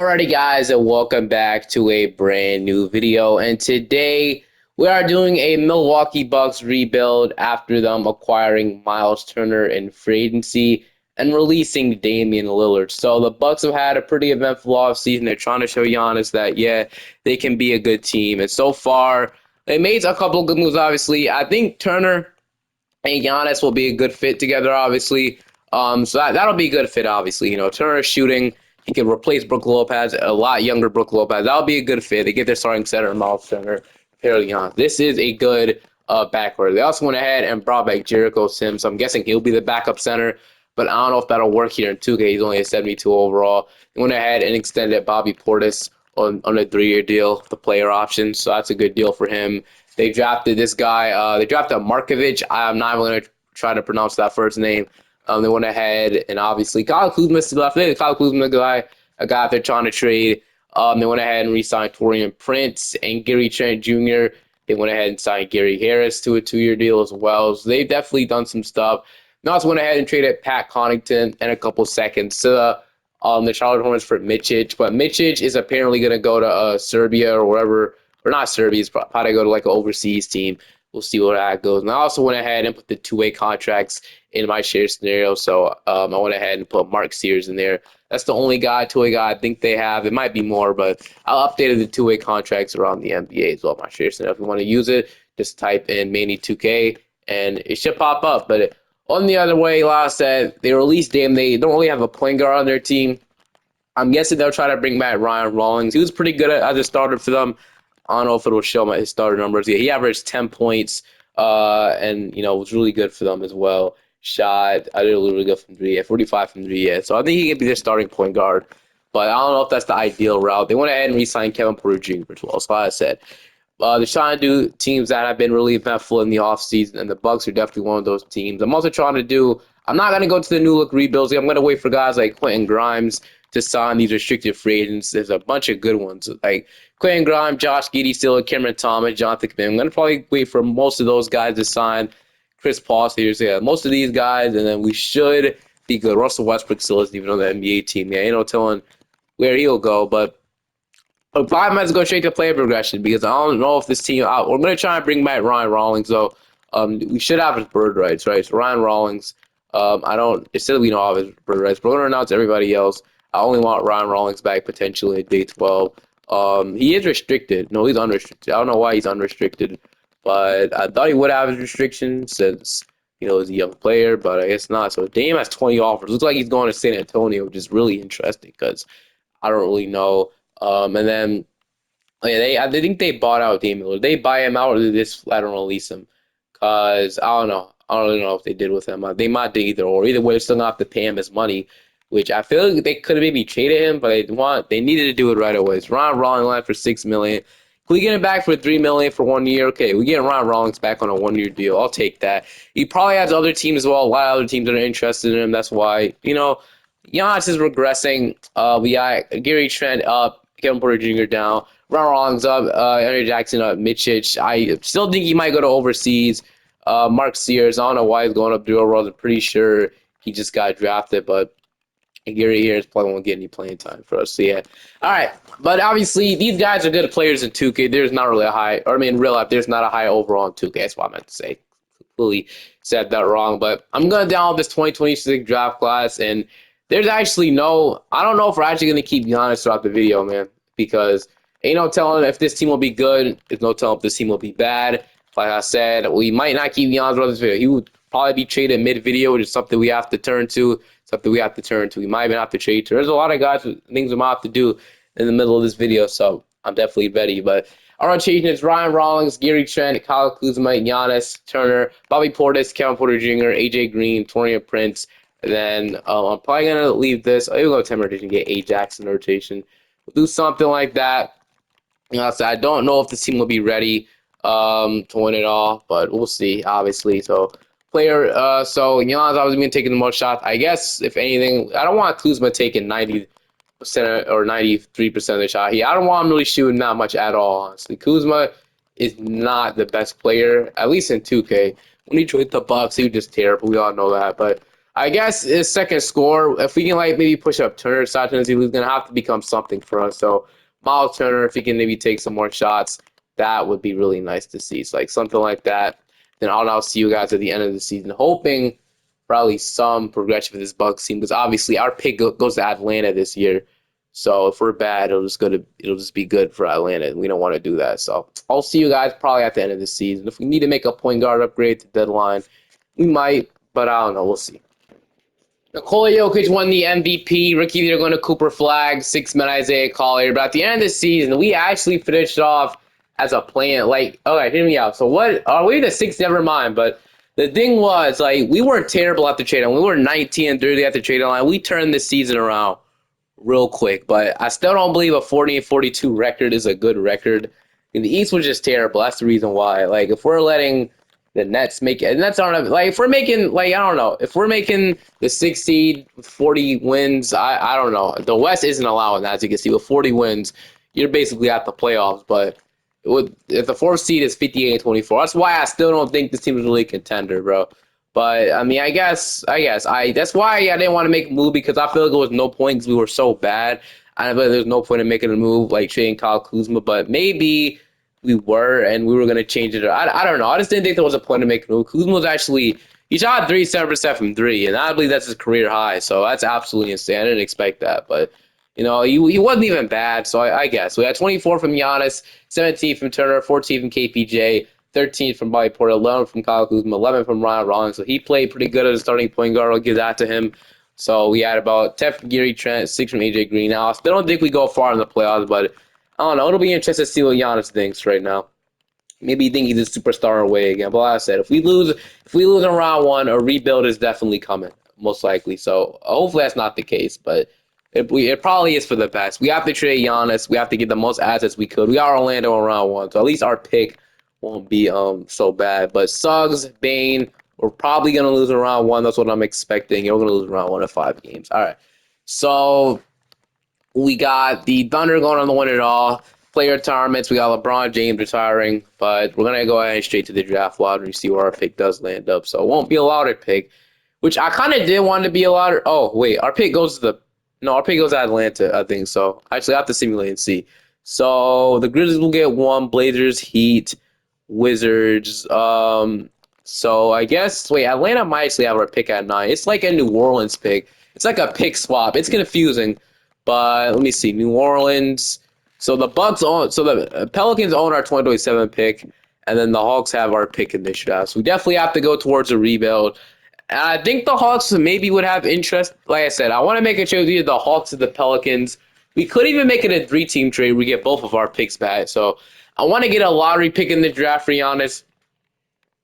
Alrighty guys, and welcome back to a brand new video. And today we are doing a Milwaukee Bucks rebuild after them acquiring Myles Turner in free agency and releasing Damian Lillard. So the Bucks have had a pretty eventful offseason. They're trying to show Giannis that they can be a good team. And so far they made a couple of good moves, obviously. I think Turner and Giannis will be a good fit together, obviously. That'll be a good fit, obviously. Turner shooting, he can replace Brook Lopez, a lot younger Brook Lopez. That'll be a good fit. They get their starting center, Miles Turner, fairly Giannis. This is a good backcourt. They also went ahead and brought back Jericho Sims. So I'm guessing he'll be the backup center, but I don't know if that'll work here in 2K. He's only a 72 overall. They went ahead and extended Bobby Portis on a 3-year deal, the player option. So that's a good deal for him. They drafted this guy. They drafted Markovic. I'm not even going to try to pronounce that first name. They went ahead and obviously Kyle Kuzma still left. Kyle Kuzma, a guy they're trying to trade. They went ahead and re-signed Torian Prince and Gary Trent Jr. They went ahead and signed Gary Harris to a 2-year deal as well. So they've definitely done some stuff. They also went ahead and traded Pat Connaughton and a couple seconds to the Charlotte Hornets for Micic. But Micic is apparently going to go to Serbia or wherever, or not Serbia, he's probably go to like an overseas team. We'll see where that goes. And I also went ahead and put the two-way contracts in my share scenario. So I went ahead and put Mark Sears in there. That's the only two-way guy I think they have. It might be more, but I'll update the two-way contracts around the NBA as well. My share scenario. If you want to use it, just type in Manny 2K and it should pop up. But on the other way, like I said, they released Dame. They don't really have a point guard on their team. I'm guessing they'll try to bring back Ryan Rawlings. He was pretty good as a starter for them. I don't know if it'll show his starter numbers. Yeah, he averaged 10 points, and was really good for them as well. I did really good from three, 45 from three, yeah. So I think he can be their starting point guard, but I don't know if that's the ideal route. They went ahead and re-signed Kevin Porter Jr. as well. So like I said, they're trying to do teams that have been really eventful in the offseason, and the Bucks are definitely one of those teams. I'm also trying to do. I'm not going to go to the new look rebuilds. I'm going to wait for guys like Quentin Grimes to sign these restricted free agents. There's a bunch of good ones like Quentin Grimes, Josh Giddey, still Cameron Thomas, Jonathan Kmin. I'm going to probably wait for most of those guys to sign. Chris Paul here, so yeah, most of these guys, and then we should be good. Russell Westbrook still isn't even on the NBA team. Yeah, ain't no telling where he'll go, but probably might as well go straight to player progression because I don't know if this team out. We're going to try and bring back Ryan Rawlings, though. We should have his bird rights, right? So Ryan Rawlings, I don't. Instead we don't have his bird rights. We're going to announce everybody else. I only want Ryan Rawlings back potentially at day 12. He is restricted. No, he's unrestricted. I don't know why he's unrestricted, but I thought he would have his restrictions since he's a young player, but I guess not. So Dame has 20 offers. Looks like he's going to San Antonio, which is really interesting because I don't really know. And then I think they bought out Damian Lillard. They buy him out or they just flat don't release him? Cause I don't know. I don't really know if they did with him. They might do either or. Either way, they're still gonna have to pay him his money, which I feel like they could have maybe traded him, but they needed to do it right away. It's Ron Rawlings line for $6 million. Can we get him back for $3 million for 1 year? Okay, we get Ron Rawlings back on a 1-year deal. I'll take that. He probably has other teams as well. A lot of other teams that are interested in him. That's why Giannis is regressing. We got Gary Trent up, Kevin Porter Jr. down, Ron Rawlings up, Andrew Jackson up, Micic. I still think he might go to overseas. Mark Sears, I don't know why he's going up Drew Rose. I'm pretty sure he just got drafted, but Gary Harris probably won't get any playing time for us. So yeah, all right. But obviously, these guys are good players in 2K. There's not really a high, or I mean, in real life, there's not a high overall in 2K. That's what I meant to say. Completely said that wrong. But I'm gonna download this 2026 draft class, and there's actually no. I don't know if we're actually gonna keep Giannis throughout the video, man, because ain't no telling if this team will be good. There's no telling if this team will be bad. Like I said, we might not keep Giannis throughout this video. He would probably be traded mid-video, which is something we have to turn to. Something we have to turn to. We might even have to trade to. There's a lot of guys with things we might have to do in the middle of this video, so I'm definitely ready. But our rotation is Ryan Rawlings, Gary Trent, Kyle Kuzma, Giannis, Turner, Bobby Portis, Kevin Porter Jr., AJ Green, Torian Prince. And then I'm probably gonna leave this. I'm gonna go 10 rotation, get Ajax in rotation. We'll do something like that. So I don't know if this team will be ready to win it all, but we'll see. Obviously, so so Giannis obviously been taking the most shots. I guess if anything, I don't want Kuzma taking 90% or 93% of the shot. I don't want him really shooting that much at all. Honestly, Kuzma is not the best player, at least in 2K. When he joined the Bucks, he was just terrible. We all know that. But I guess his second score, if we can like maybe push up Turner's side, Tennessee is gonna have to become something for us. So Myles Turner, if he can maybe take some more shots, that would be really nice to see. So like something like that. Then I'll see you guys at the end of the season, hoping probably some progression for this Bucks team because obviously our pick goes to Atlanta this year. So if we're bad, it'll just be good for Atlanta. We don't want to do that. So I'll see you guys probably at the end of the season. If we need to make a point guard upgrade to deadline, we might, but I don't know. We'll see. Nikola Jokic won the MVP. Rookie, they're going to Cooper Flag, six-man Isaiah Collier. But at the end of the season, we actually finished off as a plan. Like, okay, hear me out. So what? Are we the sixth? Never mind. But the thing was, like, we weren't terrible at the trade line. We were 19-30 at the trade line. We turned the season around real quick. But I still don't believe a 40-42 record is a good record. And the East was just terrible. That's the reason why. Like, if we're letting the Nets make it, and that's not like if we're making like I don't know if we're making the 6 seed with 40 wins. I don't know. The West isn't allowing that, as you can see. With 40 wins, you're basically at the playoffs. But if the fourth seed is 58-24, that's why I still don't think this team is really a contender, bro. But I mean, I guess that's why I didn't want to make a move because I feel like there was no point because we were so bad. I feel like there's no point in making a move like trading Kyle Kuzma, but maybe we were, and we were going to change it. I don't know. I just didn't think there was a point to make a move. Kuzma was actually, he shot 37% from three, and I believe that's his career high. So that's absolutely insane. I didn't expect that. But, you know, he wasn't even bad. So I guess. We had 24 from Giannis, 17 from Turner, 14 from KPJ, 13 from Bobby Porter, 11 from Kyle Kuzma, 11 from Ryan Rollins. So he played pretty good as a starting point guard. I'll give that to him. So we had about 10 from Gary Trent, 6 from AJ Green. Now, I still don't think we go far in the playoffs, but I don't know. It'll be interesting to see what Giannis thinks right now. Maybe you think he's a superstar away again. But like I said, if we lose in round one, a rebuild is definitely coming, most likely. So hopefully that's not the case. But it probably is for the best. We have to trade Giannis. We have to get the most assets we could. We got Orlando in round one, so at least our pick won't be so bad. But Suggs, Bane, we're probably gonna lose in round one. That's what I'm expecting. We're gonna lose in round one in 5 games. All right. So we got the Thunder going on the win it all. Player retirements. We got LeBron James retiring, but we're gonna go ahead straight to the draft lottery and see where our pick does land up. So it won't be a lottery pick, which I kind of did want to be a lottery. Oh wait, our pick goes to our pick goes to Atlanta. I think so. Actually, I have to simulate and see. So the Grizzlies will get 1. Blazers, Heat, Wizards. So I guess Atlanta might actually have our pick at 9. It's like a New Orleans pick. It's like a pick swap. It's confusing. But let me see. New Orleans. So the Pelicans own our 2027 pick, and then the Hawks have our pick in this draft. So we definitely have to go towards a rebuild. And I think the Hawks maybe would have interest. Like I said, I want to make a trade with either the Hawks or the Pelicans. We could even make it a 3-team trade. We get both of our picks back. So I want to get a lottery pick in the draft, for Giannis,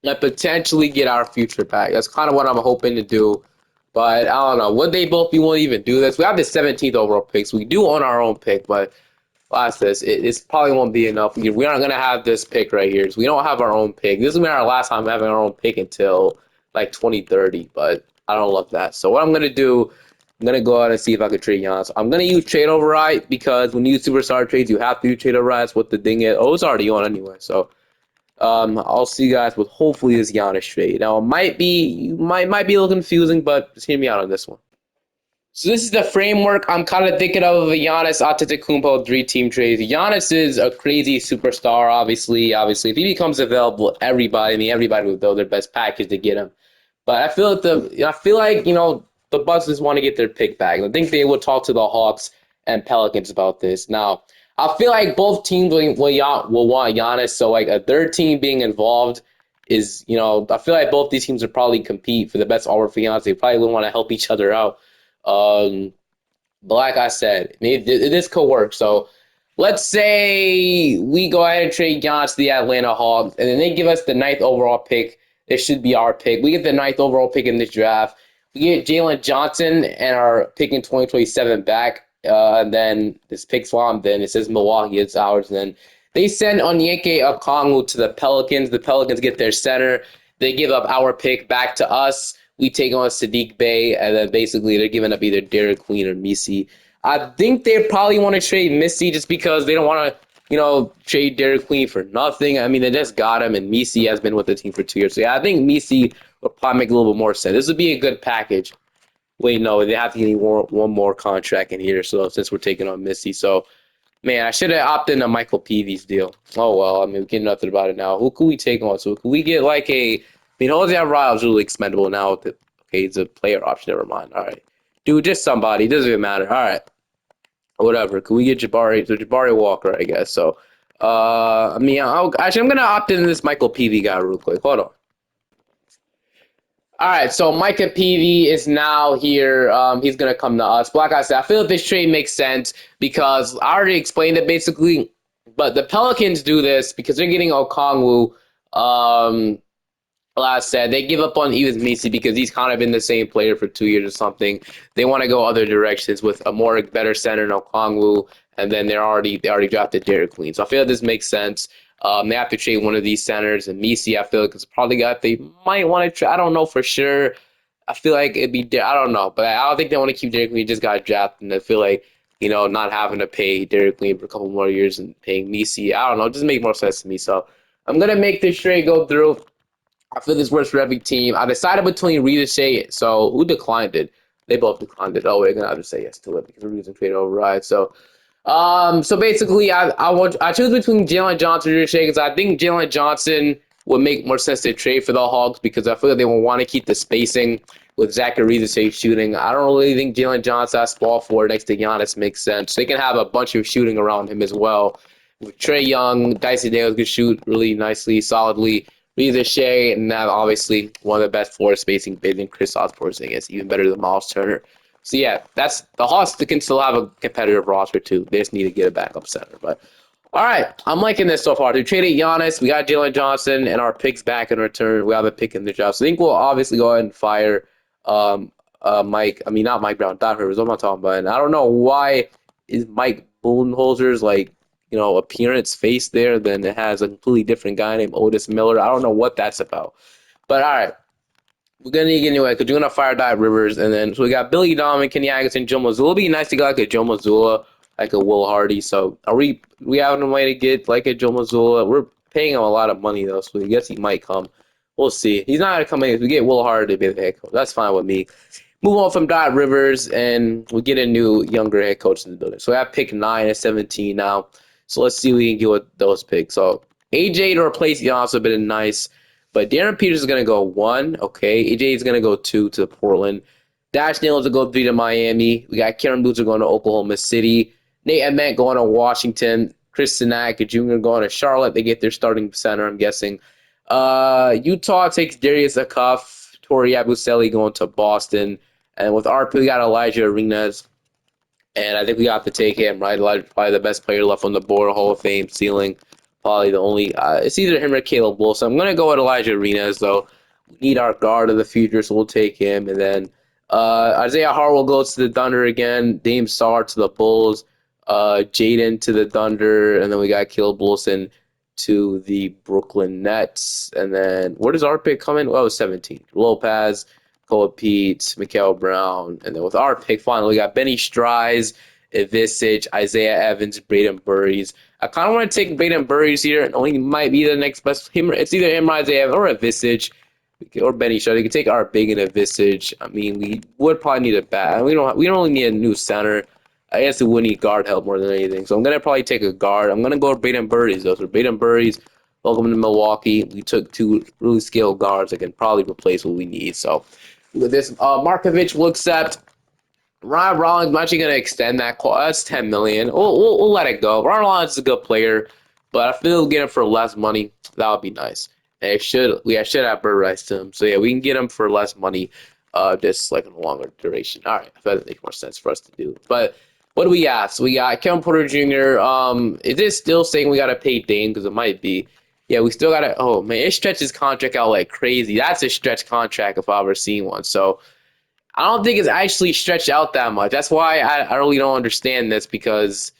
and potentially get our future back. That's kind of what I'm hoping to do. But I don't know. Would they both be willing to even do this? We have the 17th overall pick, so we do own our own pick. But last this, it probably won't be enough. We aren't going to have this pick right here. So we don't have our own pick. This will be our last time having our own pick until like 2030. But I don't love that. So what I'm going to do, I'm going to go out and see if I can trade Giannis. I'm going to use trade override because when you use superstar trades, you have to use trade override. That's what the thing is. Oh, it's already on anyway. So I'll see you guys with hopefully this Giannis trade. Now, it might be a little confusing, but just hear me out on this one. So this is the framework I'm kind of thinking of a Giannis Antetokounmpo 3-team trade. Giannis is a crazy superstar, obviously. If he becomes available, everybody will build their best package to get him. But I feel like the Bucks just want to get their pick back. I think they will talk to the Hawks and Pelicans about this. Now, I feel like both teams will want Giannis, so like a third team being involved is, I feel like both these teams would probably compete for the best offer for Giannis. They probably would want to help each other out. But like I said, this could work. So let's say we go ahead and trade Giannis to the Atlanta Hawks, and then they give us the 9th overall pick. It should be our pick. We get the 9th overall pick in this draft. We get Jalen Johnson and our pick in 2027 back. And then this pick swap, then it says Milwaukee, it's ours. And then they send Onyeka Okongwu to the Pelicans. The Pelicans get their center. They give up our pick back to us. We take on Sadiq Bey, and then basically they're giving up either Derek Queen or Missy. I think they probably want to trade Missy just because they don't want to, trade Derek Queen for nothing. I mean, they just got him, and Missy has been with the team for 2 years. So yeah, I think Missy would probably make a little bit more sense. This would be a good package. Wait, no, they have to get one more contract in here. So since we're taking on Missy, so man, I should have opted in a Michael Peavy's deal. Oh well, I mean, we get nothing about it now. Who could we take on? So could we get like a? I mean, Jose Alvarado is really expendable now. Okay, it's a player option. Never mind. All right, dude, just somebody. It doesn't even matter. All right, whatever. Could we get Jabari? So Jabari Walker, I guess. So, I mean, actually, I'm gonna opt in this Michael Peavy guy real quick. Hold on. All right, so Micah Peavy is now here. He's gonna come to us. But like I said, I feel like this trade makes sense because I already explained it basically. But the Pelicans do this because they're getting Okongwu. Um, like I said, they give up on Evan Misi because he's kind of been the same player for 2 years or something. They want to go other directions with a more better center in Okongwu, and then they already drafted Derek Queen. So I feel like this makes sense. They have to trade one of these centers, and Misi, I feel like it's probably got they might want to trade. I don't know for sure. I feel like it'd be I don't know, but I don't think they want to keep Derek Queen. He just got drafted, and I feel like not having to pay Derek Queen for a couple more years and paying Misi, I don't know, it just make more sense to me. So I'm gonna make this trade go through. I feel this works for every team. I decided between Rita Shea. So who declined it? They both declined it. Oh, we're gonna have to say yes to it because the reason trade override. So basically, I choose between Jalen Johnson and Rita Shea because I think Jalen Johnson would make more sense to trade for the Hawks because I feel like they will want to keep the spacing with Zach Rita Shea shooting. I don't really think Jalen Johnson as small forward next to Giannis makes sense. They can have a bunch of shooting around him as well. With Trey Young, Dicey Daniels could shoot really nicely, solidly. Reza Shea, and now obviously one of the best floor spacing bigs in Chris Porzingis, even better than Myles Turner. So yeah, that's the Hawks can still have a competitive roster too. They just need to get a backup center. But all right, I'm liking this so far. We traded Giannis, we got Jalen Johnson, and our picks back in return. We have a pick in the draft. So I think we'll obviously go ahead and fire Mike. I mean not Mike Brown, Doc Rivers. What am I talking about? And I don't know why is Mike Budenholzer's appearance face there, then it has a completely different guy named Otis Miller. I don't know what that's about. But all right, we're gonna need anyway because we're gonna fire Doc Rivers, and then so we got Billy Donovan, Kenny Atkinson, Joe Mazzulla. It'd be nice to get like a Joe Mazzulla, like a Will Hardy. So are we having a way to get like a Joe Mazzulla? We're paying him a lot of money though, so I guess he might come. We'll see. He's not gonna come in. If we get Will Hardy to be the head coach, that's fine with me. Move on from Doc Rivers, and we get a new, younger head coach in the building. So we have pick 9 and 17 now. So let's see what we can get with those picks. So AJ to replace Giannis would have been nice. But Darren Peters is going to go 1. Okay. AJ is going to go 2 to Portland. Dash Nails will go 3 to Miami. We got Karen Boozer going to Oklahoma City. Nate Ament going to Washington. Chris Sinak Jr. going to Charlotte. They get their starting center, I'm guessing. Utah takes Darius Akuff. Tori Abusele going to Boston. And with RP, we got Elijah Arenas. And I think we have to take him, right? Probably the best player left on the board, Hall of Fame ceiling. Probably the only. It's either him or Caleb Wilson. I'm going to go with Elijah Arenas, though. We need our guard of the future, so we'll take him. And then Isaiah Harwell goes to the Thunder again. Dame Sarr to the Bulls. Jaden to the Thunder. And then we got Caleb Wilson to the Brooklyn Nets. And then where does our pick come in? Oh, 17. Lopez. Cole Pete, Mikael Brown, and then with our pick, finally, we got Benny Strides, Ivisic, Isaiah Evans, Braden Burries. I kind of want to take Braden Burries here, and he might be the next best. It's either him, Isaiah Evans, or Ivisic, or Benny Strides. You can take our big and Ivisic. I mean, we would probably need a bat. We don't really need a new center. I guess we would need guard help more than anything. So I'm gonna probably take a guard. I'm gonna go with Braden Burries though. So Braden Burries, welcome to Milwaukee. We took 2 really skilled guards that can probably replace what we need. So with this, Markovic will accept. Ron Rollins, I'm actually going to extend that call. That's $10 million. We'll let it go. Ron Rollins is a good player, but I feel we'll get him for less money. That would be nice. And I should have bird rights to him. So yeah, we can get him for less money, just like in a longer duration. All right, that makes more sense for us to do. But what do we got? So we got Kevin Porter Jr. Is it still saying we got to pay Dame? Because it might be. Yeah, we still got to. Oh man, it stretches contract out like crazy. That's a stretch contract if I've ever seen one. So I don't think it's actually stretched out that much. That's why I really don't understand this because,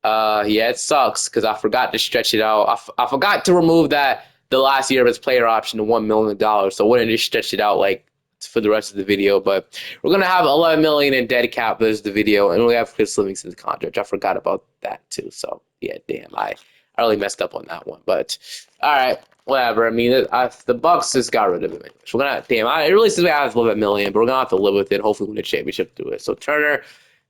yeah, it sucks because I forgot to stretch it out. I forgot to remove the last year of his player option to $1 million. So I wouldn't just stretch it out like for the rest of the video. But we're gonna have $11 million in dead cap as the video, and we have Chris Livingston's contract. I forgot about that too. So yeah, damn, I really messed up on that one. But all right. whatever. I mean, the Bucks just got rid of him. So we're gonna damn. It really says we have to live at million, but we're gonna have to live with it. Hopefully, win the championship through it. So Turner,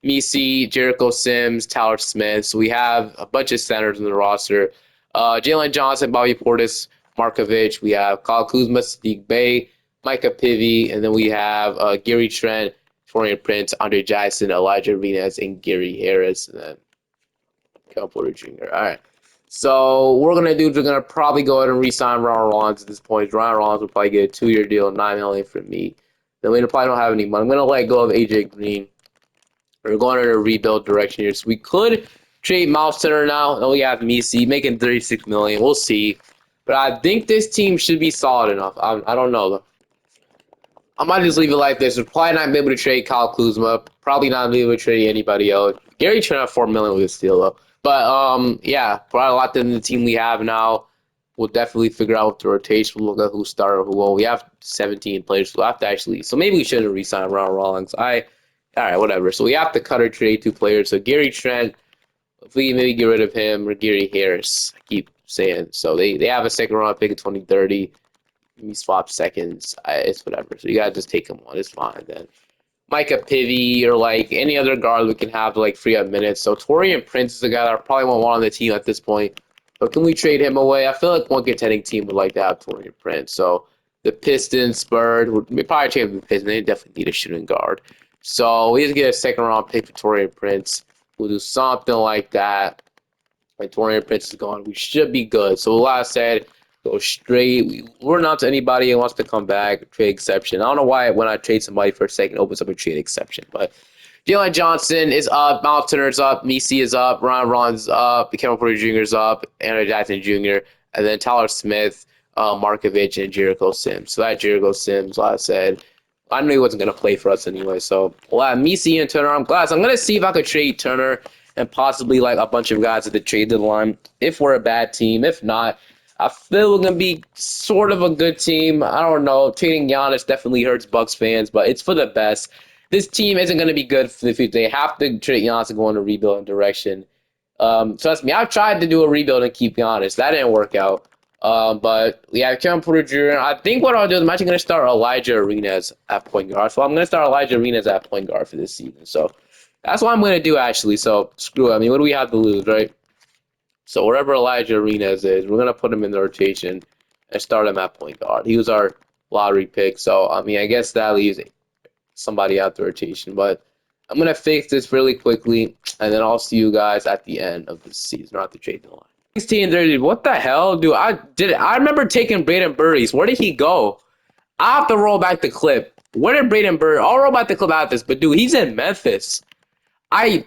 Messi, Jericho Sims, Tyler Smith. So we have a bunch of centers in the roster. Jalen Johnson, Bobby Portis, Markovic. We have Kyle Kuzma, Sadiq Bey, Micah Pivy, and then we have Gary Trent, Torian Prince, Andre Jackson, Elijah Arenas, and Gary Harris, and then Cal Porter Jr. All right. So we're gonna probably go ahead and re-sign Ron Rollins at this point. Ron Rollins will probably get a 2-year deal, $9 million from me. Then we probably don't have any money. I'm gonna let go of AJ Green. We're going in a rebuild direction here. So we could trade Myles Turner now, and we have Messi making $36 million. We'll see. But I think this team should be solid enough. I don't know though. I might just leave it like this. We're probably not be able to trade Kyle Kuzma. Probably not be able to trade anybody else. Gary Trent at $4 million with a steal though. But yeah, probably a lot than the team we have now. We'll definitely figure out the rotation. We'll look at who started, who won't. We have 17 players, so we'll have to actually. So maybe we shouldn't re-sign Ron Rollins. All right, whatever. So we have to cut or trade 2 players. So Gary Trent, if we maybe get rid of him, or Gary Harris. I keep saying. So they have a second round pick in 2030. We swap seconds. It's whatever. So you gotta just take him on. It's fine then. Micah Pivy or like any other guard we can have to like free up minutes. So Torian Prince is a guy that I probably won't want on the team at this point. But can we trade him away? I feel like one contending team would like to have Torian Prince. So the Pistons, Spurs, we probably trade the Pistons. They definitely need a shooting guard. So we just get a second round pick for Torian Prince. We'll do something like that. Like Torian Prince is gone. We should be good. So like I said, go straight. We're not to anybody who wants to come back. Trade exception. I don't know why when I trade somebody for a second, it opens up a trade exception. But Jalen Johnson is up. Myles Turner is up. Messi is up. Ron Ron's up. Kevin Porter Jr. is up. Andrew Jackson Jr. And then Tyler Smith, Markovic, and Jericho Sims. So that Jericho Sims, like I said, I knew he wasn't going to play for us anyway. So Messi and Turner, I'm glad. So I'm going to see if I could trade Turner and possibly like a bunch of guys at the trade deadline if we're a bad team. If not, I feel we're going to be sort of a good team. I don't know. Trading Giannis definitely hurts Bucks fans, but it's for the best. This team isn't going to be good for the future. They have to trade Giannis and go in a rebuilding direction. Trust me, I've tried to do a rebuild and keep Giannis. That didn't work out. But yeah, Kevin Porter Jr. I think what I'll do is I'm actually going to start Elijah Arenas at point guard. So I'm going to start Elijah Arenas at point guard for this season. So that's what I'm going to do, actually. So screw it. I mean, what do we have to lose, right? So wherever Elijah Arenas is, we're going to put him in the rotation and start him at point guard. He was our lottery pick. So, I mean, I guess that leaves somebody out the rotation. But I'm going to fix this really quickly, and then I'll see you guys at the end of the season, or at the trade deadline. 16-30. What the hell, dude? I remember taking Braden Burries. Where did he go? I have to roll back the clip. Where did Braden Burries? I'll roll back the clip out this, but dude, he's in Memphis. I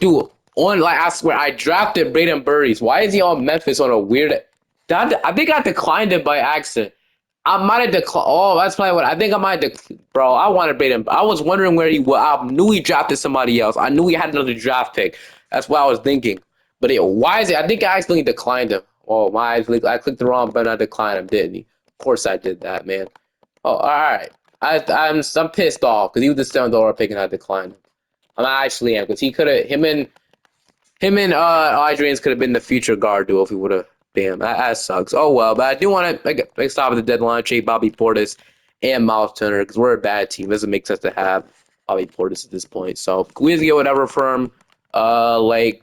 swear, I drafted Braden Burries. Why is he on Memphis on a weird? I think I declined it by accident. I might have declined. Oh, that's probably what I think I might have. Bro, I wanted Braden. I was wondering where he was. I knew he drafted somebody else. I knew he had another draft pick. That's what I was thinking. But why is it? I think I accidentally declined him. Oh, I clicked the wrong button. I declined him, didn't he? Of course I did that, man. Oh, all right. I'm pissed off because he was the $7 pick and I declined him. I actually am because he could have him and Adrian's could have been the future guard duo if he would have. Damn, that sucks. Oh well, but I do want to like stop at the deadline, trade Bobby Portis and Myles Turner because we're a bad team. It doesn't make sense to have Bobby Portis at this point. So we just get whatever from like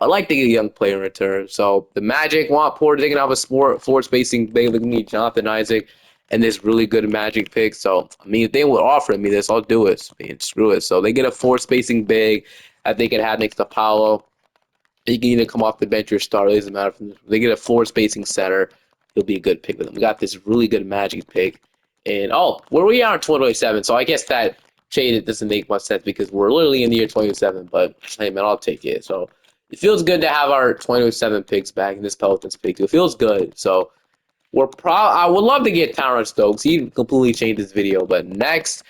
I like to get a young player in return. So the Magic want Portis. They can have a floor spacing big. They need Jonathan Isaac and this really good Magic pick. So I mean, if they would offer me this, I'll do it. I mean, screw it. So they get a floor spacing big that they can have next to Paolo. He can either come off the bench or start. It doesn't matter. If they get a floor spacing center, he'll be a good pick with them. We got this really good Magic pick. And, where we are in 2027, so I guess that trade it doesn't make much sense because we're literally in the year 2027. But, hey, man, I'll take it. So it feels good to have our 2027 picks back in this Pelicans pick. It feels good. So I would love to get Tyron Stokes. He completely changed his video. But next,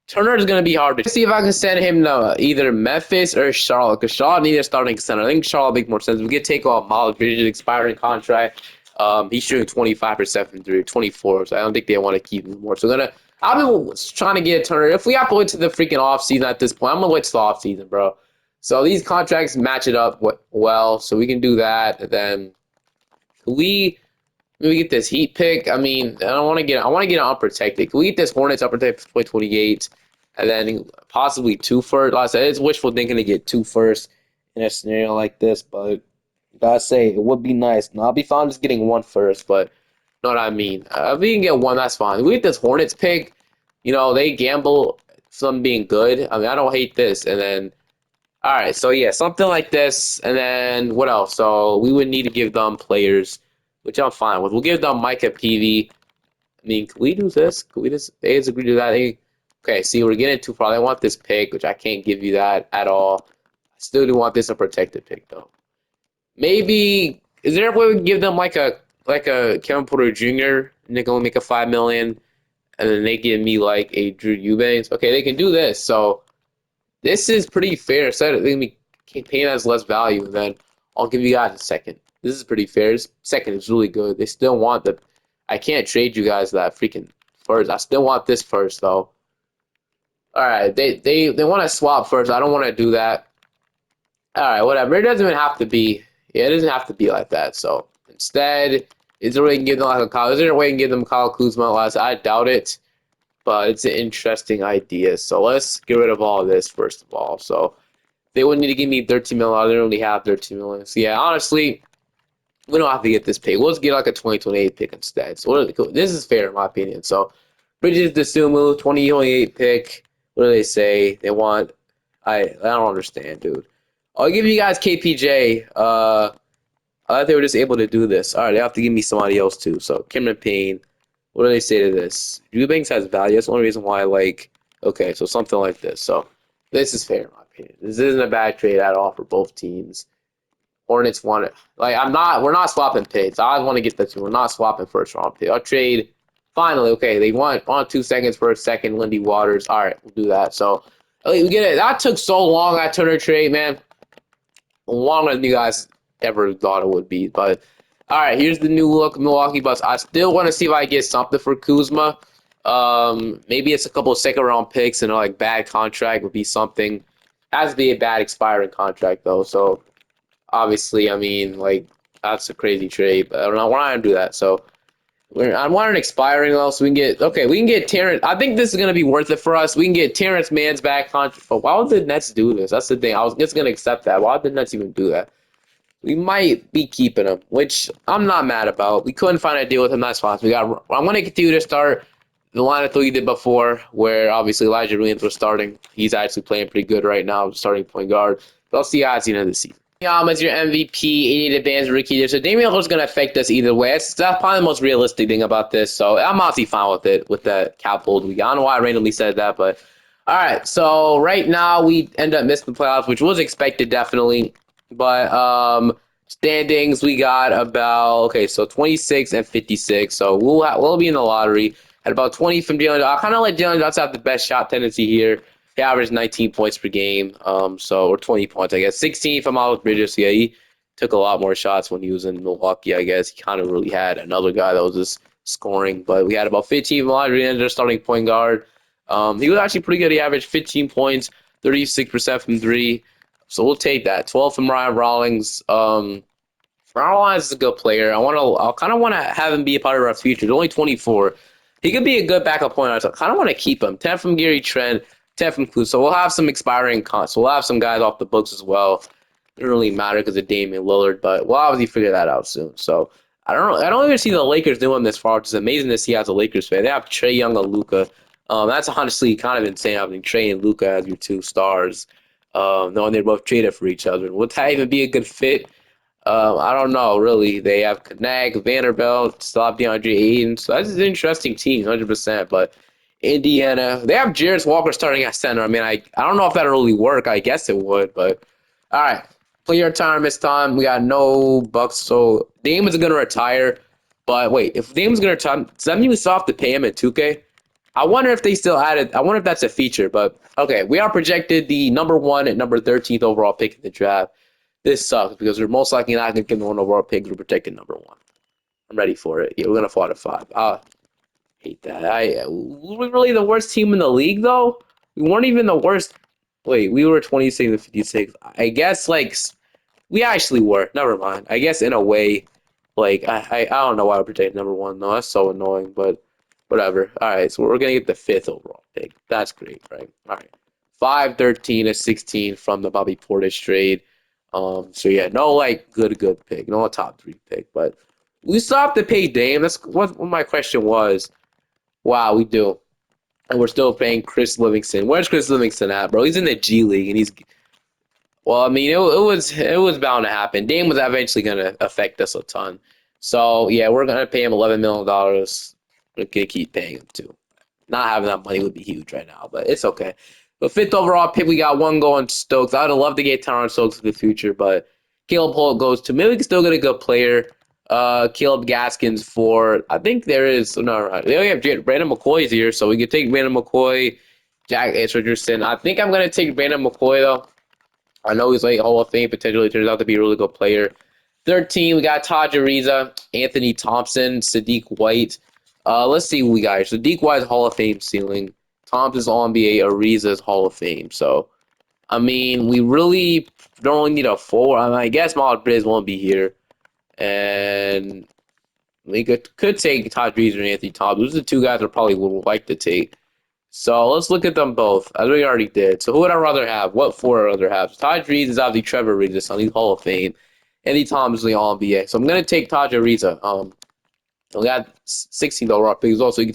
Turner is going to be hard to see if I can send him to either Memphis or Charlotte, because Charlotte needs a starting center. I think Charlotte makes more sense. We could take off Miles Bridges' expiring contract. He's shooting 25% from 3, 24, so I don't think they want to keep him more. So I've been trying to get Turner. If we have to wait to the freaking offseason at this point, I'm going to wait to the offseason, bro. So these contracts match it up well, so we can do that. And then we Maybe get this Heat pick. I mean, I want to get it unprotected. Can we get this Hornets unprotected for 2028, and then possibly two first? Like I said, it's wishful thinking to get two first in a scenario like this, but gotta say it would be nice. Now, I'll be fine just getting one first, but know what I mean. If we can get one, that's fine. We get this Hornets pick. You know, they gamble some being good. I mean, I don't hate this. And then, all right, so yeah, something like this. And then what else? So we would need to give them players, which I'm fine with. We'll give them Micah Peavy. I mean, can we do this? Can we just, they just agree to that? Hey, okay, see, we're getting too far. They want this pick, which I can't give you that at all. I still do want this a protected pick, though. Maybe is there a way we can give them like a Kevin Porter Jr. and they go make a 5 million, and then they give me like a Drew Eubanks. Okay, they can do this. So this is pretty fair. So they can be paying us less value, and then I'll give you guys a second. This is pretty fair. Second is really good. They still want the. I can't trade you guys that freaking first. I still want this first though. All right, they want to swap first. I don't want to do that. All right, whatever. It doesn't even have to be. Yeah, it doesn't have to be like that. So instead, is there a way you can give them like a Kyle? Is there a way you can give them Kyle Kuzma last? I doubt it, but it's an interesting idea. So let's get rid of all of this first of all. So they would need to give me 13 million. They only have 13 million. So yeah, honestly, we don't have to get this pick. We'll just get like a 2028 pick instead. So this is fair in my opinion. So Bridges Desumu, 2028 pick. What do they say? They want. I don't understand, dude. I'll give you guys KPJ. I thought they were just able to do this. All right, they have to give me somebody else too. So Cameron Payne. What do they say to this? Eubanks has value. That's the only reason why I like. Okay, so something like this. So this is fair in my opinion. This isn't a bad trade at all for both teams. Hornets want it. Like I'm not. We're not swapping picks. I want to get that too. We're not swapping first round pick. I'll trade. Finally, okay. They want on 2 seconds for a second. Lindy Waters. All right, we'll do that. So we get it. That took so long. That Turner trade, man. Longer than you guys ever thought it would be. But all right, here's the new look Milwaukee Bucks. I still want to see if I get something for Kuzma. Maybe it's a couple of second round picks and like bad contract would be something. Has to be a bad expiring contract though. So obviously, I mean, like that's a crazy trade, but I don't know. We're not gonna do that. So I want an expiring though, so we can get we can get Terrence. I think this is gonna be worth it for us. We can get Terrence Mann's back contract. But why would the Nets do this? That's the thing. I was just gonna accept that. Why would the Nets even do that? We might be keeping him, which I'm not mad about. We couldn't find a deal with him. That's fine. So I'm gonna continue to start the lineup that we did before, where obviously Elijah Williams was starting. He's actually playing pretty good right now, starting point guard. But I'll see you guys at the end of the season. As your MVP, 80 advanced rookie. So Damian Lillard's going to affect us either way. That's probably the most realistic thing about this. So I'm honestly fine with it, with the cap hold we got. I don't know why I randomly said that, but all right. So right now we end up missing the playoffs, which was expected definitely. But standings we got about so 26 and 56. So we'll be in the lottery at about 20 from Jalen. I kind of let Jalen Johnson have the best shot tendency here. He averaged 19 points per game, or 20 points, I guess. 16 from Miles Bridges. So yeah, he took a lot more shots when he was in Milwaukee, I guess. He kind of really had another guy that was just scoring. But we had about 15 from Elijah Williams, starting point guard. He was actually pretty good. He averaged 15 points, 36% from three. So we'll take that. 12 from Ryan Rawlings. Ryan Rawlings is a good player. I kind of want to have him be a part of our future. He's only 24. He could be a good backup point guard. So I kind of want to keep him. 10 from Gary Trent. 10 from Kuz. So we'll have some expiring cons. So we'll have some guys off the books as well. It doesn't really matter because of Damian Lillard, but we'll obviously figure that out soon. So I don't know. I don't even see the Lakers doing this far, which is amazing to see as a Lakers fan. They have Trae Young and Luka. That's honestly kind of insane having Trae and Luka as your two stars. Knowing they're both traded for each other. Would that even be a good fit? I don't know, really. They have Knag, Vanderbilt, still have DeAndre Ayton. So that's an interesting team, 100%. But Indiana, they have Jarris Walker starting at center. I mean, I don't know if that'll really work. I guess it would, but all right. Player time this time. We got no Bucks. So Dame is going to retire. But wait, if Dame's going to retire, does that mean we still have to pay him in 2K? I wonder if they still added. I wonder if that's a feature. But okay, we are projected the number 1 and number 13th overall pick in the draft. This sucks because we're most likely not going to get the one overall pick. We're protecting number 1. I'm ready for it. Yeah, we're going to fall to 5. Hate that. We were really the worst team in the league, though. We weren't even the worst. Wait, we were 26 and 56. I guess, we actually were. Never mind. I guess, in a way, Like, I don't know why I protect number one, though. That's so annoying, but whatever. All right, so we're going to get the 5th overall pick. That's great, right? All right. 5, 13, and 16 from the Bobby Portis trade. So yeah, no like good pick, no top 3 pick, but we still have to pay Dame. That's what my question was. Wow, we do, and we're still paying Chris Livingston. Where's Chris Livingston at, bro? He's in the G League, and he's well. I mean, it was bound to happen. Dame was eventually gonna affect us a ton. So yeah, we're gonna pay him $11 million. We're gonna keep paying him too. Not having that money would be huge right now, but it's okay. But 5th overall pick, we got one going Stokes. I would have loved to get Tyron Stokes in the future, but Caleb Holt goes to. Maybe we can still get a good player. Caleb Gaskins for. I think there is no. They only have Brandon McCoy's here, so we could take Brandon McCoy, Jack Richardson. I think I'm gonna take Brandon McCoy though. I know he's like Hall of Fame potentially. Turns out to be a really good player. 13, we got Taj Ariza, Anthony Thompson, Sadiq White. Let's see who we got here. Sadiq White's Hall of Fame ceiling. Thompson's All-NBA, Ariza's Hall of Fame. So, I mean, we really don't really need a forward. I mean, I guess Miles Bridges won't be here. And we could take Taj Ariza and Anthony Thompson. Those are the 2 guys I probably would like to take. So let's look at them both, as we already did. So who would I rather have? What 4 would I rather have? Taj Ariza is obviously Trevor Ariza's son. He's Hall of Fame. Anthony Thompson is the All-NBA. So I'm going to take Taj Ariza. We got 16 overall picks also. We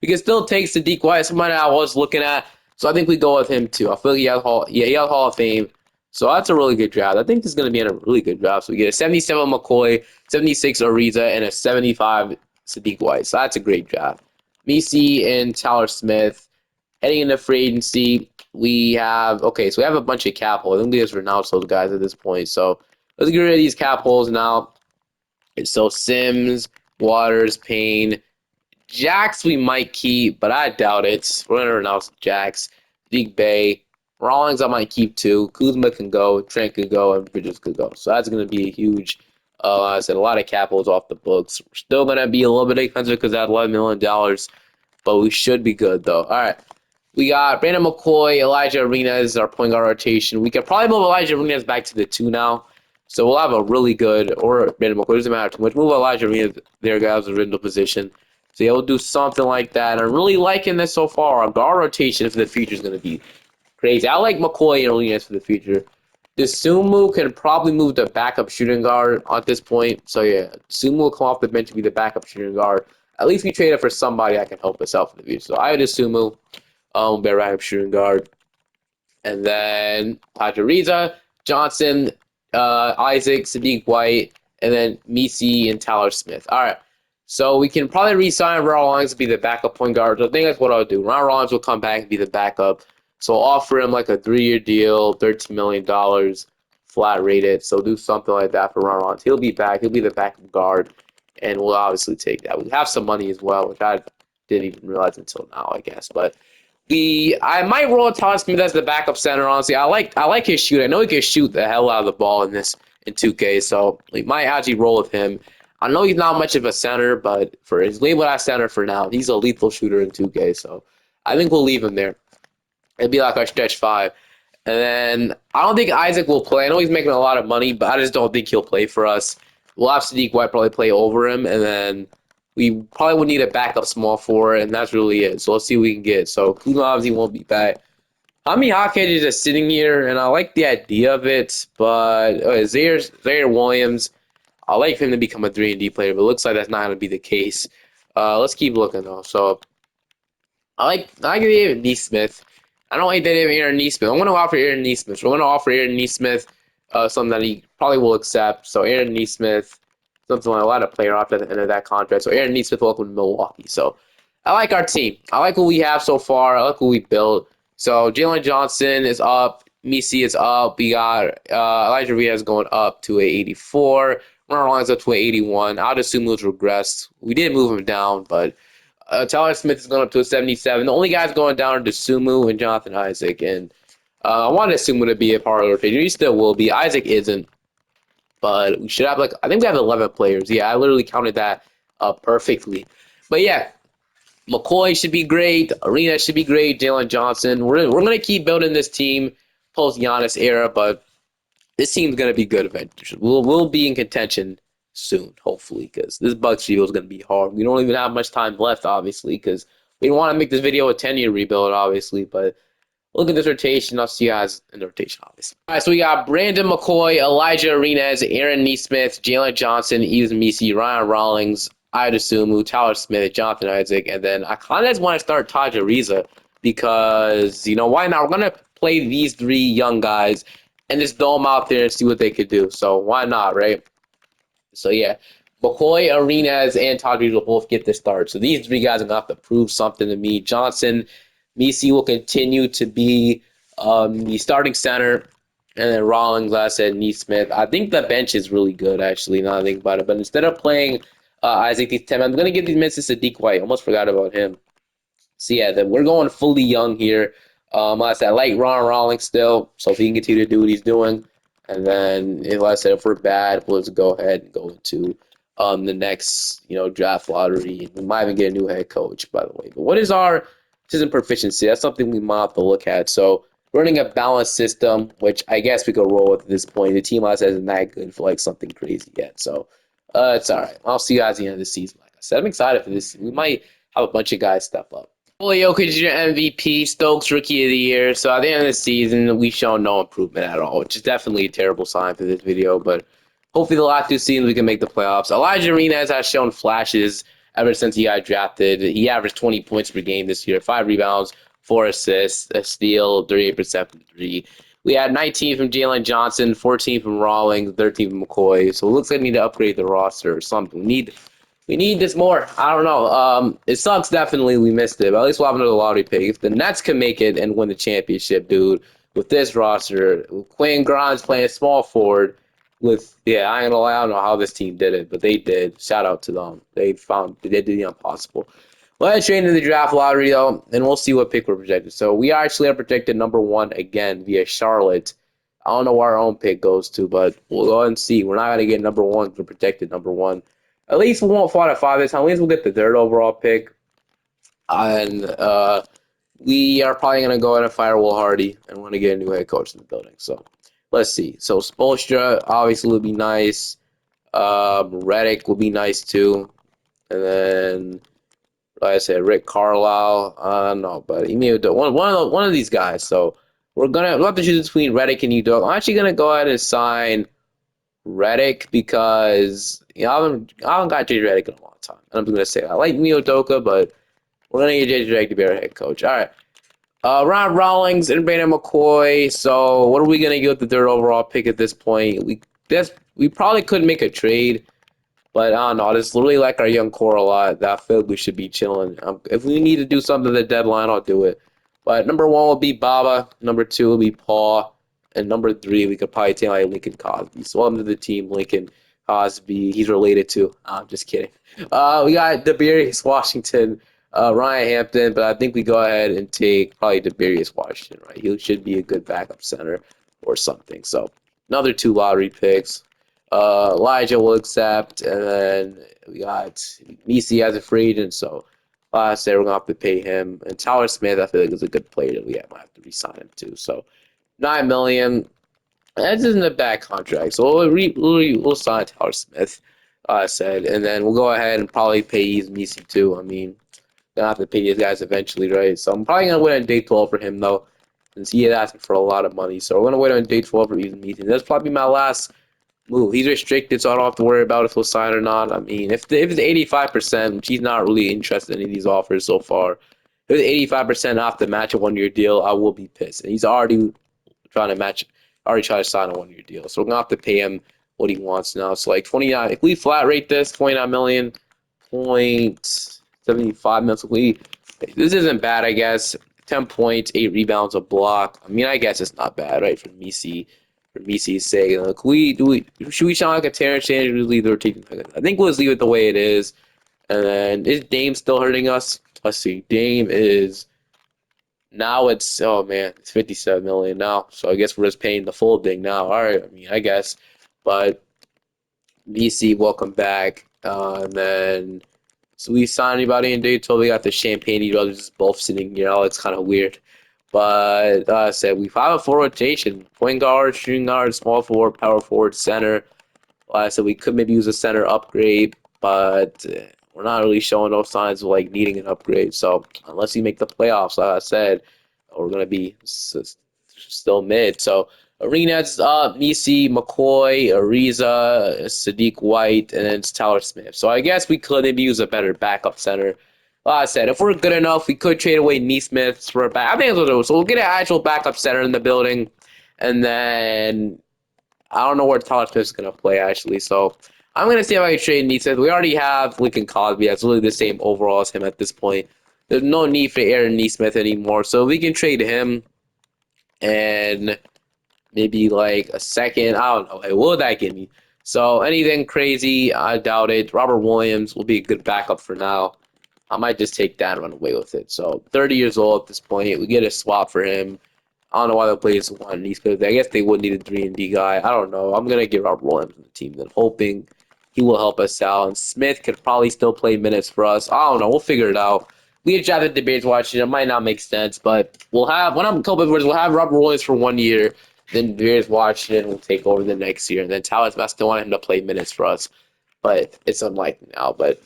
can still take Sadiq White. Somebody I was looking at. So I think we go with him too. I feel like he has Hall of Fame. So that's a really good draft. I think this is going to be a really good draft. So we get a 77 McCoy, 76 Ariza, and a 75 Sadiq White. So that's a great draft. Misi and Tyler Smith. Heading into free agency, we have so we have a bunch of cap holes. I think we just renounce those guys at this point. So let's get rid of these cap holes now. So Sims, Waters, Payne, Jax we might keep, but I doubt it. We're gonna renounce Jax, Deke Bay, Rawlings I might keep too. Kuzma can go, Trent could go, and Bridges could go. So that's gonna be a huge. Like I said, a lot of cap holes off the books. We're still gonna be a little bit expensive because that $11 million, but we should be good though. All right. We got Brandon McCoy, Elijah Arenas, our point guard rotation. We can probably move Elijah Arenas back to the 2 now. So we'll have a really good, or Brandon McCoy, doesn't matter too much. Move Elijah Arenas there, guys, in original position. So yeah, we'll do something like that. I'm really liking this so far. Our guard rotation for the future is going to be crazy. I like McCoy and Arenas for the future. Sumu can probably move to backup shooting guard at this point. So yeah, Sumu will come off the bench and be the backup shooting guard. At least we traded for somebody that can help us out for the future. So I would Sumu. Be a backup shooting guard. And then Pajariza, Johnson, Isaac, Sadiq White, and then Misi and Tyler Smith. All right. So we can probably re-sign Ron Rollins to be the backup point guard. So I think that's what I'll do. Ron Rollins will come back and be the backup. So I'll offer him like a 3-year deal, $13 million, flat rated. So do something like that for Ron Rollins. He'll be back. He'll be the backup guard. And we'll obviously take that. We have some money as well, which I didn't even realize until now, I guess. But I might roll Todd Smith as the backup center. Honestly, I like his shoot. I know he can shoot the hell out of the ball in 2K. So we might actually roll with him. I know he's not much of a center, but for his label at center for now, he's a lethal shooter in 2K. So I think we'll leave him there. It'd be like our stretch 5. And then I don't think Isaac will play. I know he's making a lot of money, but I just don't think he'll play for us. We'll have Sadiq White probably play over him, and then we probably would need a backup small forward, and that's really it. So let's see what we can get. So Kuzma obviously won't be back. Hami Hawkhead is just sitting here, and I like the idea of it, but Zaire Williams, I like him to become a 3-and-D player, but it looks like that's not going to be the case. Let's keep looking, though. So I like Aaron Nesmith. I don't like that Aaron Nesmith. I'm going to offer Aaron Nesmith. So I'm going to offer Aaron Nesmith something that he probably will accept. So Aaron Nesmith, something like a lot of player off at the end of that contract. So Aaron Nesmith welcome to Milwaukee. So I like our team. I like what we have so far. I like what we built. So Jalen Johnson is up. Misi is up. We got Elijah Riaz going up to a 84. Ron Rollins up to a 81. I'd assume those regressed. We did move him down, but Tyler Smith is going up to a 77. The only guys going down are Sumu and Jonathan Isaac. And I wanted Sumu to be a part of the rotation. He still will be. Isaac isn't. But we should have I think we have 11 players. Yeah, I literally counted that perfectly. But yeah, McCoy should be great. Arena should be great. Jalen Johnson. We're going to keep building this team post Giannis era, but this team's going to be good eventually. We'll be in contention soon, hopefully, because this Bucks rebuild is going to be hard. We don't even have much time left, obviously, because we don't want to make this video a 10-year rebuild, obviously, but look at this rotation. I'll see you guys in the rotation, obviously. All right, so we got Brandon McCoy, Elijah Arenas, Aaron Neesmith, Jalen Johnson, Yves Misi, Ryan Rawlings, Ida Sumu, Tyler Smith, Jonathan Isaac, and then I kind of just want to start Taj Ariza because, why not? We're going to play these 3 young guys and just throw them out there and see what they could do. So why not, right? So yeah, McCoy, Arenas, and Todd Reeves will both get the start. So these 3 guys are going to have to prove something to me. Johnson, Misi will continue to be the starting center. And then Rawlings, like I said, Neesmith. I think the bench is really good, actually, now I think about it. But instead of playing Isaac these 10, I'm going to give these minutes to Sadiq White. Almost forgot about him. So yeah, then we're going fully young here. Like I said, I like Ron Rawlings still, so if he can continue to do what he's doing, and then like I said, if we're bad, we'll just go ahead and go into the next draft lottery. We might even get a new head coach, by the way. But what is our system proficiency? That's something we might have to look at. So running a balanced system, which I guess we could roll with at this point. The team isn't that good for like something crazy yet, so it's all right. I'll see you guys at the end of the season. Like I said, I'm excited for this. We might have a bunch of guys step up. Jokic is your MVP, Stokes Rookie of the Year. So at the end of the season, we've shown no improvement at all, which is definitely a terrible sign for this video. But hopefully the last 2 seasons we can make the playoffs. Elijah Arenas has shown flashes ever since he got drafted. He averaged 20 points per game this year, 5 rebounds, 4 assists, a steal, 38% from 3. We had 19 from Jalen Johnson, 14 from Rawlings, 13 from McCoy. So it looks like we need to upgrade the roster or something. We need this more. I don't know. It sucks, definitely. We missed it. But at least we'll have another lottery pick. If the Nets can make it and win the championship, dude, with this roster, with Quinn Grimes playing small forward, I ain't gonna lie, I don't know how this team did it, but they did. Shout out to them. They did the impossible. Let's trade into the draft lottery, though, and we'll see what pick we're projected. So we actually are projected number 1 again via Charlotte. I don't know where our own pick goes to, but we'll go ahead and see. We're not going to get number 1. We're projected number 1. At least we won't fall at 5 this time. At least we'll get the 3rd overall pick. And we are probably going to go ahead and fire Will Hardy, and we're going to get a new head coach in the building. So let's see. So Spoelstra obviously would be nice. Redick would be nice too. And then, like I said, Rick Carlisle. I don't know, but one of these guys. So we'll have to choose between Redick and Udoka. I'm actually going to go ahead and sign Redick because I haven't got JJ Redick in a long time. And I'm going to say I like Udoka, but we're going to get JJ Redick to be our head coach. All right. Ron Rawlings and Brandon McCoy. So what are we going to get with the 3rd overall pick at this point? We probably could make a trade, but I don't know. I just really like our young core a lot. I feel like we should be chilling. If we need to do something at the deadline, I'll do it. But number 1 will be Baba. Number 2 will be Paul. And number 3, we could probably take like Lincoln Cosby. So welcome to the team, Lincoln Cosby. He's related to. I'm just kidding. We got Darius Washington, Ryan Hampton, but I think we go ahead and take probably Darius Washington, right? He should be a good backup center or something. So another 2 lottery picks. Elijah will accept, and then we got Misi as a free agent. So like I said, we're gonna have to pay him. And Tyler Smith, I feel like is a good player that we might have to re-sign him too. So $9 million. That isn't a bad contract. So we'll sign Tyler Smith, I said, and then we'll go ahead and probably pay Yves Misi too. I mean, gonna have to pay these guys eventually, right? So I'm probably gonna wait on day 12 for him though, since he had asked for a lot of money. So we're gonna wait on day 12 for Yves Misi. That's probably my last move. He's restricted, so I don't have to worry about if he'll sign or not. I mean, if it's 85%, which he's not really interested in any of these offers so far, if it's 85% off the match a 1-year deal, I will be pissed. And he's already trying to sign a 1-year deal. So we're gonna have to pay him what he wants now. So like 29. If we flat rate this, 29 million, 0.75 million. This isn't bad, I guess. 10 points, 8 rebounds, a block. I mean, I guess it's not bad, right? For Misi's sake. Should we sound like a Terrence change? We leave the rotation. I think we'll just leave it the way it is. And then is Dame still hurting us? Let's see. Dame is. Now it's, oh man, it's 57 million now. So I guess we're just paying the full thing now. All right, I mean, I guess. But BC, welcome back. And then, so we signed anybody in day 12. We got the Champagne brothers just both sitting here. Oh, it's kind of weird. But like I said, we have a full rotation: point guard, shooting guard, small forward, power forward, center. Like I said, we could maybe use a center upgrade, but we're not really showing no signs of like needing an upgrade. So unless you make the playoffs, like I said, we're gonna be still mid. So Arenas, Misi, McCoy, Ariza, Sadiq White, and then it's Tyler Smith. So I guess we could maybe use a better backup center. Like I said, if we're good enough, we could trade away Neesmith for a back. I think that's what we'll do. So we'll get an actual backup center in the building, and then I don't know where Tyler Smith is going to play, actually. So I'm going to see if I can trade Neesmith. We already have Lincoln Cosby. That's really the same overall as him at this point. There's no need for Aaron Neesmith anymore. So we can trade him and maybe like a second. I don't know. Like, what would that give me? So anything crazy, I doubt it. Robert Williams will be a good backup for now. I might just take that and run away with it. So 30 years old at this point. We get a swap for him. I don't know why they play this one East because I guess they would need a 3-and-D guy. I don't know. I'm gonna give Robert Williams on the team, then hoping he will help us out. And Smith could probably still play minutes for us. I don't know. We'll figure it out. We had drafted debates watching. It might not make sense, but we'll have when I'm a couple of we'll have Robert Williams for 1 year. Then Bears watching it, and we'll take over the next year. And then Tallis, I still want him to play minutes for us, but it's unlikely now. But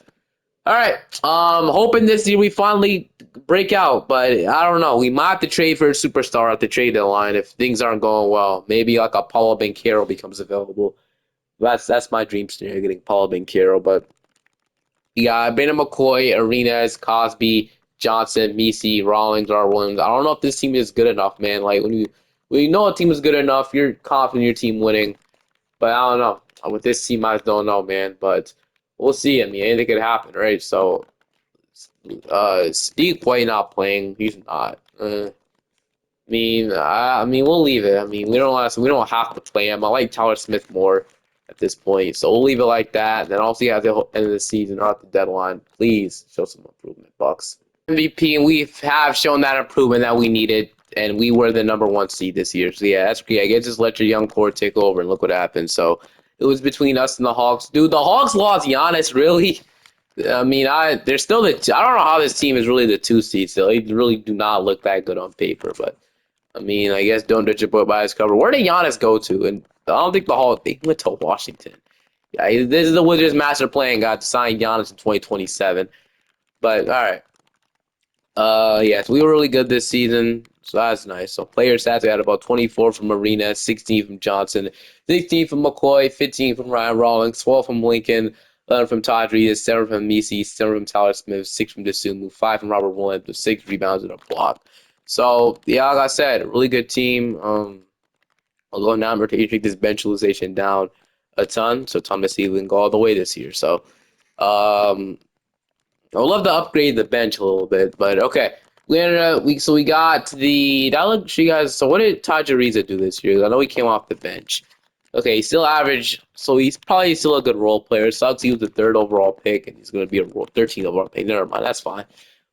all right. Hoping this year we finally break out, but I don't know. We might have to trade for a superstar at the trade deadline if things aren't going well. Maybe like a Paulo Banchero becomes available. That's my dream scenario, getting Paulo Banchero. But yeah, Brandon McCoy, Arenas, Cosby, Johnson, Misi, Rawlings, R. Williams. I don't know if this team is good enough, man. Like when you know a team is good enough, you're confident in your team winning. But I don't know. With this team, I don't know, man. But we'll see. I mean, anything could happen, right? So Steve Quay not playing. He's not. I mean, we'll leave it. I mean, we don't have to play him. I like Tyler Smith more at this point, so we'll leave it like that. And then also, at the end of the season or at the deadline, please show some improvement, Bucks. MVP, and we have shown that improvement that we needed, and we were the number one seed this year. So yeah, that's great. I guess just let your young core take over, and look what happened. So it was between us and the Hawks, dude. The Hawks lost Giannis, really. I mean, they're still I don't know how this team is really the 2 seed still. They really do not look that good on paper, but I mean, I guess don't judge a book by his cover. Where did Giannis go to? And I don't think the Hawks. They went to Washington. Yeah, this is the Wizards' master plan. Got to sign Giannis in 2027. But all right. Yes, we were really good this season, so that's nice. So player stats, we had about 24 from Arena, 16 from Johnson, 16 from McCoy, 15 from Ryan Rawlings, 12 from Lincoln, 11 from Todd Reed, 7 from Misi, 7 from Tyler Smith, 6 from Dasumu, 5 from Robert Williams, with 6 rebounds and a block. So yeah, like I said, a really good team. Although now we're taking this bench utilization down a ton, so Thomas Healy can go all the way this year. So um, I would love to upgrade the bench a little bit, but okay. We got the that look you guys. So what did Tajariza do this year? I know he came off the bench. Okay, he's still average, so he's probably still a good role player. Sucks he was the 3rd overall pick, and he's going to be a 13th overall pick. Never mind, that's fine.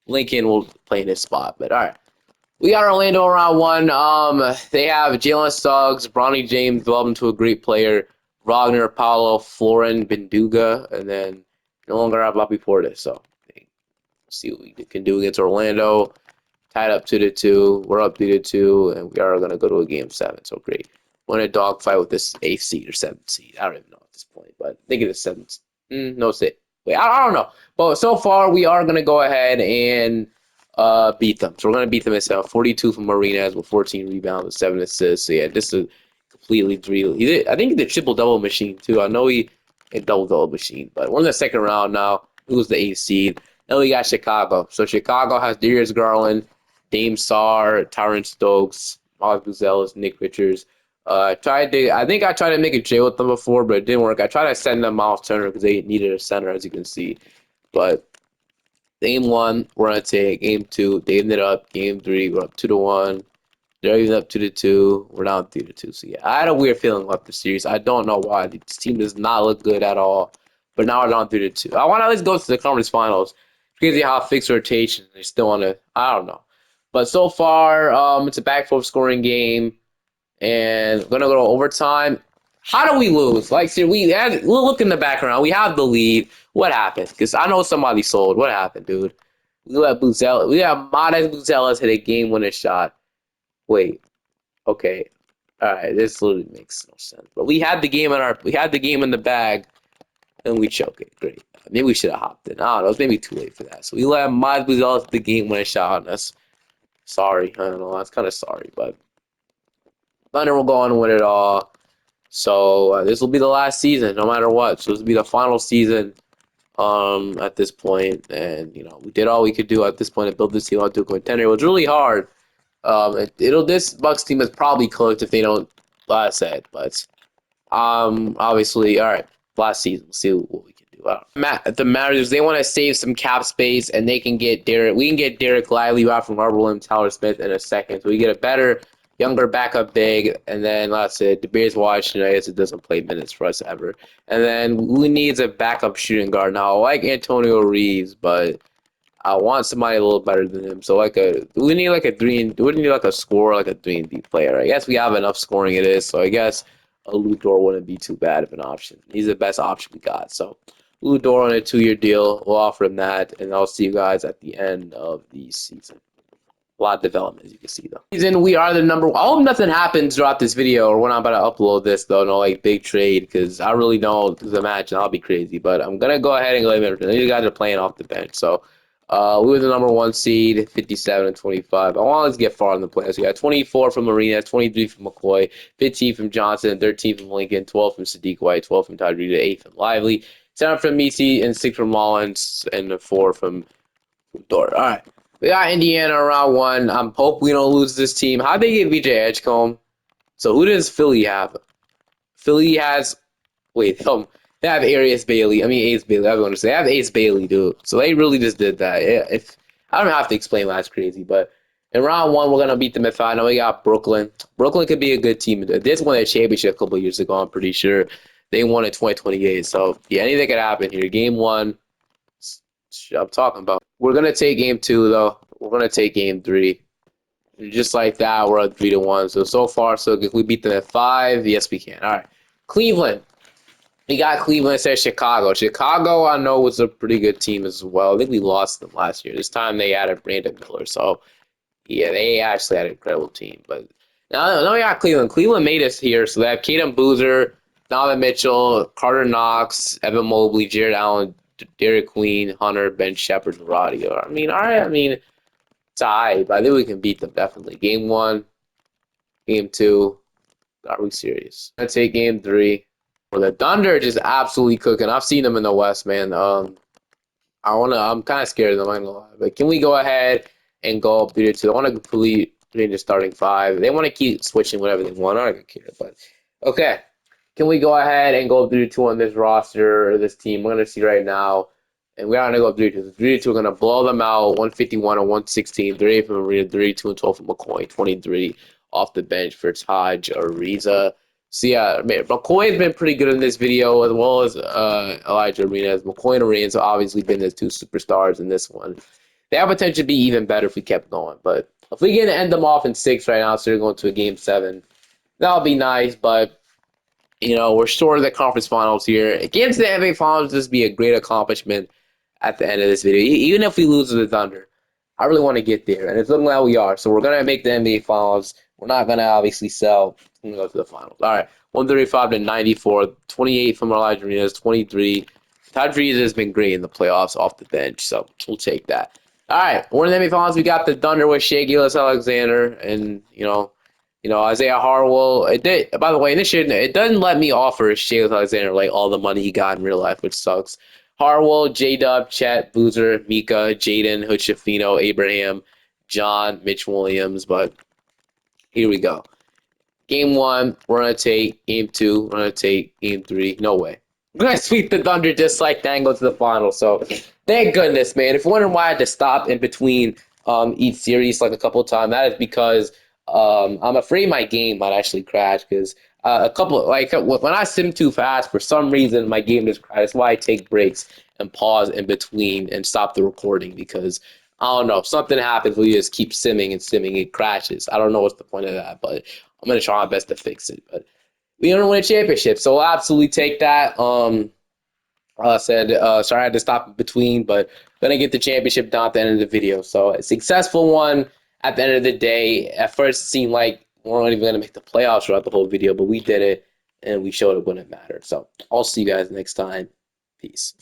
Lincoln will play in his spot, but all right. We got Orlando round 1. They have Jalen Suggs, Bronny James developed into a great player, Wagner, Paulo, Florin, Benduga, and then no longer have Bobby Portis. So see what we can do against Orlando. Tied up 2-2. We're up 3-2, and we are going to go to a game 7. So great. Win a dogfight with this 8th seed or 7th seed. I don't even know at this point, but I think it's 7th. No, say. Wait, I don't know. But so far, we are going to go ahead and beat them. So we're going to beat them at 42 from Marinas with 14 rebounds and 7 assists. So yeah, this is completely real. I think he did triple-double machine, too. I know he a double-double machine, but we're in the second round now. It was the 8th seed. Then we got Chicago. So Chicago has Darius Garland, Dame Sarr, Tyron Stokes, Miles Buzelis, Nick Richards. I think I tried to make a trade with them before, but it didn't work. I tried to send them Miles Turner because they needed a center, as you can see. But game 1, we're going to take. Game 2, they ended up. Game 3, we're up 2-1. They're even up 2-2. We're down 3-2. So, yeah, I had a weird feeling about the series. I don't know why. This team does not look good at all. But now we're down 3-2. I want to at least go to the conference finals. It's crazy how fixed rotation. They still want to. I don't know. But so far, it's a back 4 scoring game. And we're going to go to overtime. How do we lose? Like, see, we'll look in the background. We have the lead. What happened? Because I know somebody sold. What happened, dude? We let Buzelis. We have Modest Buzelis hit a game-winning shot. Wait. Okay. All right, this literally makes no sense. But we had the game in the bag, and we choke it. Great. Maybe we should have hopped in. I don't know. It was maybe too late for that. So we let Myles Buzelis the game when it shot on us. Sorry, I don't know. That's kind of sorry, but Thunder will go on and win it all. So this will be the last season, no matter what. So this will be the final season. At this point, and we did all we could do at this point to build this team onto a contender. It was really hard. This Bucks team is probably cooked if they don't, like I said, but obviously, all right, last season, we'll see what we can do. The Mariners, they want to save some cap space, and they can get Derek. We can get Derek Lively out from Arbor Limb, Tyler Smith in a second, so we get a better, younger backup big, and then like I said, the Bears Washington, I guess it doesn't play minutes for us ever, and then we needs a backup shooting guard. Now, I like Antonio Reeves, but I want somebody a little better than him. So we need like a we need like a scorer, like a 3-and-D player. I guess we have enough scoring it is. So I guess a Ludor wouldn't be too bad of an option. He's the best option we got. So Ludor on a 2-year deal. We'll offer him that, and I'll see you guys at the end of the season. A lot of development, as you can see, though. Season, we are the number one. I hope nothing happens throughout this video or when I'm about to upload this, though. No, like, big trade, because I really don't the match, and I'll be crazy. But I'm going to go ahead and go ahead. These guys are playing off the bench. So we were the number one seed, 57 and 25. I want to get far in the playoffs. We got 24 from Marina, 23 from McCoy, 15 from Johnson, 13 from Lincoln, 12 from Sadiq White, 12 from Todd Reed, 8 from Lively, 7 from Misi, and 6 from Mullins, and 4 from Dort. All right. We got Indiana around 1. I'm hoping we don't lose this team. How'd they get VJ Edgecombe? So who does Philly have? Philly has they have Arias Bailey. I mean Ace Bailey. I was going to say they have Ace Bailey, dude. So they really just did that. Yeah, if I don't have to explain why that's crazy, but in round 1 we're gonna beat them at 5. Now we got Brooklyn. Brooklyn could be a good team. They just won a championship a couple of years ago. I'm pretty sure they won in 2028. So yeah, anything could happen here. Game 1. I'm talking about. We're gonna take game 2 though. We're gonna take game 3. Just like that, we're at 3-1. So far so good. We beat them at 5. Yes, we can. All right, Cleveland. We got Cleveland instead of Chicago. Chicago, I know, was a pretty good team as well. I think we lost them last year. This time they added Brandon Miller. So yeah, they actually had an incredible team. But now we got Cleveland. Cleveland made us here. So they have Kaden Boozer, Donovan Mitchell, Carter Knox, Evan Mobley, Jared Allen, Derek Queen, Hunter, Ben Shepard, and Roddy. I mean, all right. I mean, it's all right, but I think we can beat them definitely. Game 1, game 2. Are we serious? Let's take game 3. Well, the Thunder are just absolutely cooking. I've seen them in the West, man. I'm kind of scared of them. I'm gonna lie. But can we go ahead and go up 3-2? I want to completely change the starting 5. They want to keep switching whatever they want. I don't care, but okay. Can we go ahead and go 3-2 on this roster or this team? We're gonna see right now, and we're not gonna go 3-2. 3-2, we're gonna blow them out. 151 and 116. 38 from Marina, 32 and 12 from McCoy. 23 off the bench for Taj Ariza. So yeah, McCoy's been pretty good in this video, as well as Elijah Arenas. McCoy and Arenas have obviously been the 2 superstars in this one. They have potential to be even better if we kept going, but if we can end them off in 6 right now, so they're going to a game 7, that'll be nice. But we're short of the conference finals here. Getting to the NBA finals would just be a great accomplishment at the end of this video. Even if we lose to the Thunder, I really want to get there, and it's looking like we are. So we're gonna make the NBA finals. We're not gonna obviously sell. We're gonna go to the finals. All right, 135 to 94, 28 from Elijah Arenas, 23. Todd Reed has been great in the playoffs off the bench, so we'll take that. All right, we're in the NBA finals. We got the Thunder with Shea Gilgeous-Alexander, and Isaiah Harwell. It did. By the way, it doesn't let me offer Shea Gilgeous-Alexander like all the money he got in real life, which sucks. Harwell, J-Dub, Chet, Boozer, Mika, Jaden, Hood-Schifino, Abraham, John, Mitch Williams. But here we go. Game 1, we're going to take. Game 2, we're going to take. Game 3, no way. We're going to sweep the Thunder just like that and go to the final. So thank goodness, man. If you're wondering why I had to stop in between each series like a couple of times, that is because I'm afraid my game might actually crash because when I sim too fast, for some reason my game just crashes. That's why I take breaks and pause in between and stop the recording because I don't know, something happens when you just keep simming and simming, it crashes. I don't know what's the point of that, but I'm gonna try my best to fix it. But we don't win a championship, so we'll absolutely take that. Sorry I had to stop in between, but gonna get the championship done at the end of the video. So a successful one at the end of the day. At first it seemed like we're not even going to make the playoffs throughout the whole video, but we did it and we showed it wouldn't matter. So I'll see you guys next time. Peace.